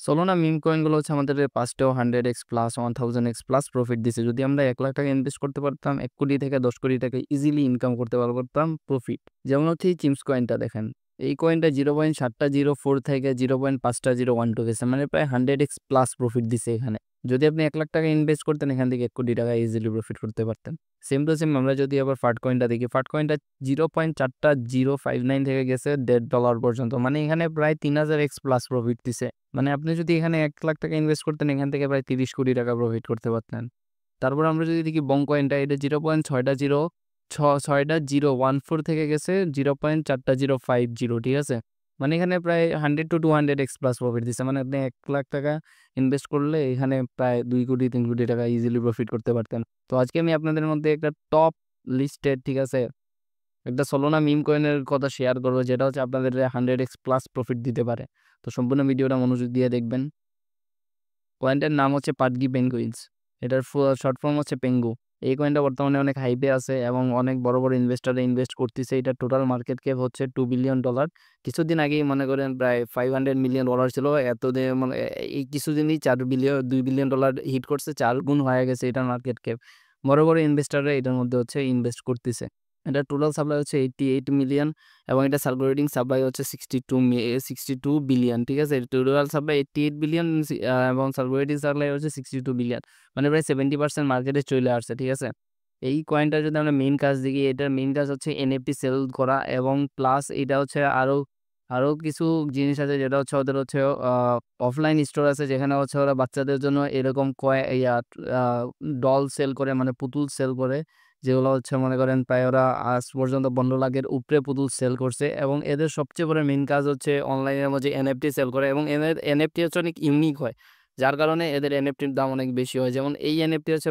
সোলোনা মিম কয়েনগুলো হচ্ছে আমাদের পাঁচটাও 100x plus 1000x plus profit দিছে। যদি আমরা 1 লাখ টাকা ইনভেস্ট করতে পারতাম 1 কোটি থেকে 10 কোটি টাকা ইজিলি ইনকাম করতে পারতাম প্রফিট। যেমন হচ্ছে এই চিমস কয়েনটা দেখেন, এই কয়েনটা 0.704 থেকে 0.5012 গেছে, মানে প্রায় 100x প্লাস প্রফিট দিছে এখানে। যদি আপনি 1 লাখ টাকা ইনভেস্ট করতেন এখান থেকে 1 কোটি টাকা ইজিলি প্রফিট করতে পারতেন। সেম টু সেম আমরা যদি আবার ফাট কয়েনটা দেখি, ফাট কয়েনটা 0.4059 থেকে গেছে $1.50 পর্যন্ত, মানে এখানে প্রায় 3000x প্লাস প্রফিট দিছে। মানে আপনি যদি এখানে 1 লাখ টাকা ইনভেস্ট করতেন এখান থেকে প্রায় 30 কোটি টাকা প্রফিট করতে পারতেন। তারপর আমরা যদি দেখি বং কয়েনটা, এটা 0.6014 থেকে গেছে 0.4050, ঠিক আছে। মানে এখানে প্রায় 100 to 200x প্লাস প্রফিট দিচ্ছে। মানে আপনি 1 লাখ টাকা ইনভেস্ট করলে এখানে প্রায় 2 কোটি 3 কোটি টাকা ইজিলি প্রফিট করতে পারতেন। তো আজকে আমি আপনাদের মধ্যে একটা টপ লিস্টেড, ঠিক আছে, একটা সোলোনা মিম কয়েনের কথা শেয়ার করবো, যেটা হচ্ছে আপনাদের 100x প্লাস প্রফিট দিতে পারে। তো সম্পূর্ণ ভিডিওটা মনোযোগ দিয়ে দেখবেন। কয়েনটার নাম হচ্ছে পাটগি পেঙ্গুইনস। এটার শর্ট ফর্ম হচ্ছে পেঙ্গু। এই কয়েনটা বর্তমানে অনেক হাইপে আছে এবং অনেক বড় বড় ইনভেস্টররা ইনভেস্ট করতেছে। এটা টোটাল মার্কেট ক্যাপ হচ্ছে $2 বিলিয়ন। কিছুদিন আগেই মনে করেন প্রায় $500 মিলিয়ন ছিল। এতদিন মানে এই কিছুদিনই $2 বিলিয়ন হিট করছে, 4 গুণ হয়ে গেছে এটার মার্কেট ক্যাপ। বড় বড় ইনভেস্টররা এটার মধ্যে হচ্ছে ইনভেস্ট করতেছে। এটা টোটাল সাপ্লাই হচ্ছে 88 মিলিয়ন এবং এটা সার্কুলেটিং সাপ্লাই হচ্ছে 62 বিলিয়ন, ঠিক আছে। টোটাল সাপ্লাই 88 বিলিয়ন এবং সার্কুলেটিং সাপ্লাই হচ্ছে 62 বিলিয়ন, মানে প্রায় 70% মার্কেটে চলে আসছে, ঠিক আছে। এই কয়েনটা যদি আমরা মেইন কাজ দেখি, এটার মেইন কাজ হচ্ছে এনএফটি সেল করা এবং প্লাস এটা হচ্ছে আরও আরও কিছু জিনিস আছে, যেটা হচ্ছে ওদের হচ্ছে অফলাইন স্টোর আছে, যেখানে হচ্ছে ওরা বাচ্চাদের জন্য এরকম ডল সেল করে, মানে পুতুল সেল করে, যেগুলো হচ্ছে মনে করেন প্রায় ওরা আজ পর্যন্ত 15 লাখের উপরে পুতুল সেল করছে। এবং এদের সবচেয়ে বড় মেইন কাজ হচ্ছে অনলাইনের মধ্যে এনএফটি সেল করে এবং এদের এনএফটি হচ্ছে অনেক ইউনিক হয়, যার কারণে এদের এনএফটির দাম অনেক বেশি হয়। যেমন এই এনএফটি হচ্ছে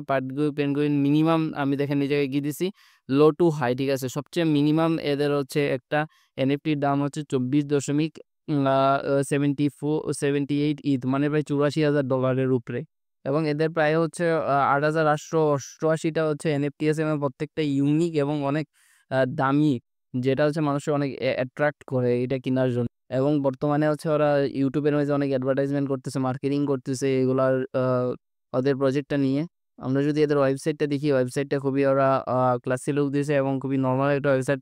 পেঙ্গুইন মিনিমাম, আমি দেখেন নিজেকে গিয়ে দিছি লো টু হাই, ঠিক আছে। সবচেয়ে মিনিমাম এদের হচ্ছে একটা এনএফটির দাম হচ্ছে 24.78 মানে প্রায় $84,000 উপরে। এবং এদের প্রায় হচ্ছে 8,888টা হচ্ছে এনএফটি আছে এবং প্রত্যেকটা ইউনিক এবং অনেক দামি, যেটা হচ্ছে মানুষের অনেক অ্যাট্রাক্ট করে এটা কেনার জন্য। এবং বর্তমানে হচ্ছে ওরা ইউটিউবের মধ্যে অনেক অ্যাডভার্টাইজমেন্ট করতেছে, মার্কেটিং করতেছে এগুলার ওদের প্রজেক্টটা নিয়ে। আমরা যদি এদের ওয়েবসাইটটা দেখি, ওয়েবসাইটটা খুবই ওরা ক্লাসি লুক দিয়েছে এবং খুবই নর্মাল একটা ওয়েবসাইট।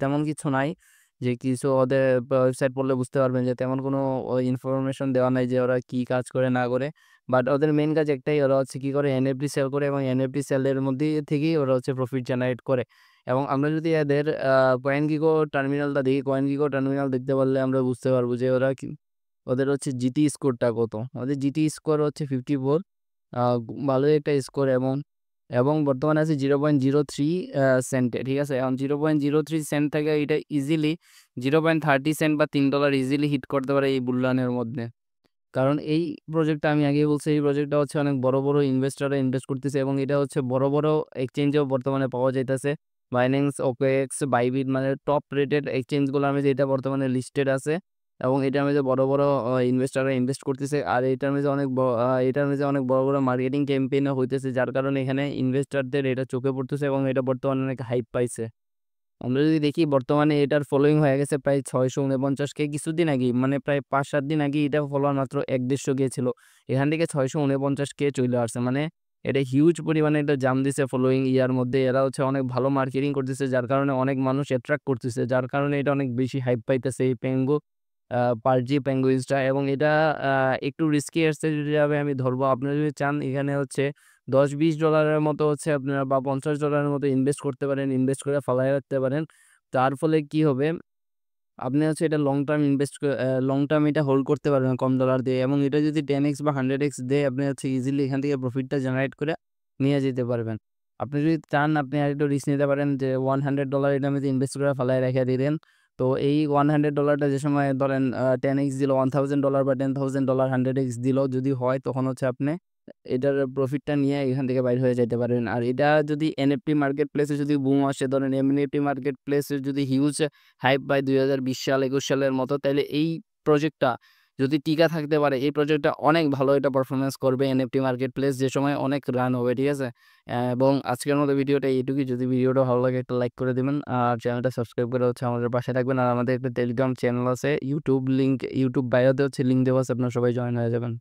তেমন কিছু নাই যে কিছু ওদের ওয়েবসাইট পড়লে বুঝতে পারবেন যে তেমন কোনো ইনফরমেশন দেওয়া নাই যে ওরা কি কাজ করে না করে। বাট ওদের মেইন কাজ একটাই, ওরা হচ্ছে কি করে এনএফটি সেল করে এবং এনএফটি সেলের মধ্যে থেকেই ওরা হচ্ছে প্রফিট জেনারেট করে। এবং আমরা যদি এদের কয়েনগিকো টার্মিনালটা দেখি, কয়েনগিকো টার্মিনাল দেখতে পারলে আমরা বুঝতে পারবো যে ওদের হচ্ছে জিটি স্কোরটা কত। ওদের জিটি স্কোর হচ্ছে 54, ভালোই একটা স্কোর। এবং এবং বর্তমানে আছে 0.03 সেন্টে, ঠিক আছে। এখন 0.03 সেন্ট থেকে এটা ইজিলি 0.30 সেন্ট বা $3 ইজিলি হিট করতে পারে এই বুলরানের মধ্যে। কারণ এই প্রজেক্টটা আমি আগেই বলছি, এই প্রজেক্টটা হচ্ছে অনেক বড় বড় ইনভেস্টররা ইনভেস্ট করতেছে এবং এটা হচ্ছে বড় বড় এক্সচেঞ্জেও বর্তমানে পাওয়া যাইতেছে। বাইন্যান্স, ওকেএক্স, বাইবিট, মানে টপ রেটেড এক্সচেঞ্জগুলো আমি যেটা বর্তমানে লিস্টেড আছে এবং এটার মধ্যে বড় বড় ইনভেস্টররা ইনভেস্ট করতেছে। আর এটার মধ্যে অনেক বড় বড় মার্কেটিং ক্যাম্পেইনও হইতেছে, যার কারণে এখানে ইনভেস্টরদের এটা চোখে পড়তেছে এবং এটা বর্তমানে অনেক হাইপ পাইছে। আমরা যদি দেখি বর্তমানে এটার ফলোইং হয়ে গেছে প্রায় 649K। কিছুদিন আগেই, মানে প্রায় 5-7 দিন আগে এটা ফলোয়ার মাত্র 150 ছিল, এখান থেকে 649K চলে আসছে। মানে এটা হিউজ পরিমাণে এটা জাম দিছে ফলোইং ইয়ার মধ্যে। এরা হচ্ছে অনেক ভালো মার্কেটিং করতেছে, যার কারণে অনেক মানুষ অ্যাট্রাক্ট করতেছে, যার কারণে এটা অনেক বেশি হাইপ পাইতেছে এই পার্জি পেঙ্গুইন্সটা। এবং এটা একটু রিস্কি আসছে যদি আমি ধরবো। আপনারা যদি চান এখানে হচ্ছে $10-20 মতো হচ্ছে আপনারা বা $50 মতো ইনভেস্ট করতে পারেন, ইনভেস্ট করে ফালায় রাখতে পারেন। তার ফলে কি হবে, আপনি হচ্ছে এটা লং টার্ম এটা হোল্ড করতে পারবেন কম ডলার দিয়ে। এবং এটা যদি 10x বা 100x দেয়, আপনি হচ্ছে ইজিলি এখান থেকে প্রফিটটা জেনারেট করে নিয়ে যেতে পারবেন। আপনি যদি চান আপনি আরেকটু রিস্ক নিতে পারেন, যে $100 এটার মধ্যে ইনভেস্ট করে ফালায় রেখে দিলেন। তো এই $100টা যে সময় ধরেন 10x দিল, $1000 বা $10,000 100x দিল যদি হয়, তখন হচ্ছে আপনি এটার প্রফিটটা নিয়ে এখান থেকে বাইর হয়ে যেতে পারবেন। আর এটা যদি এনএফটি মার্কেট প্লেসে যদি বুম আসে, ধরেন এনএফটি মার্কেট প্লেসে যদি হিউজ হাইপ পায় 2020 সাল 21 সালের মতো, তাহলে এই প্রজেক্টটা যদি টিকা থাকতে পারে এই প্রজেক্টটা অনেক ভালো এটা পারফরমেন্স করবে এনএফটি মার্কেট প্লেস, যে সময় অনেক রান হবে, ঠিক আছে। এবং আজকের মতো ভিডিওটা এইটুকুই। যদি ভিডিওটা ভালো লাগে একটা লাইক করে দিবেন, আর চ্যানেলটা সাবস্ক্রাইব করে হচ্ছে আমাদের পাশে থাকবেন। আর আমাদের একটা টেলিগ্রাম চ্যানেল আছে, ইউটিউব বায়োতে হচ্ছে লিঙ্ক দেওয়া আছে, আপনারা সবাই জয়েন হয়ে যাবেন।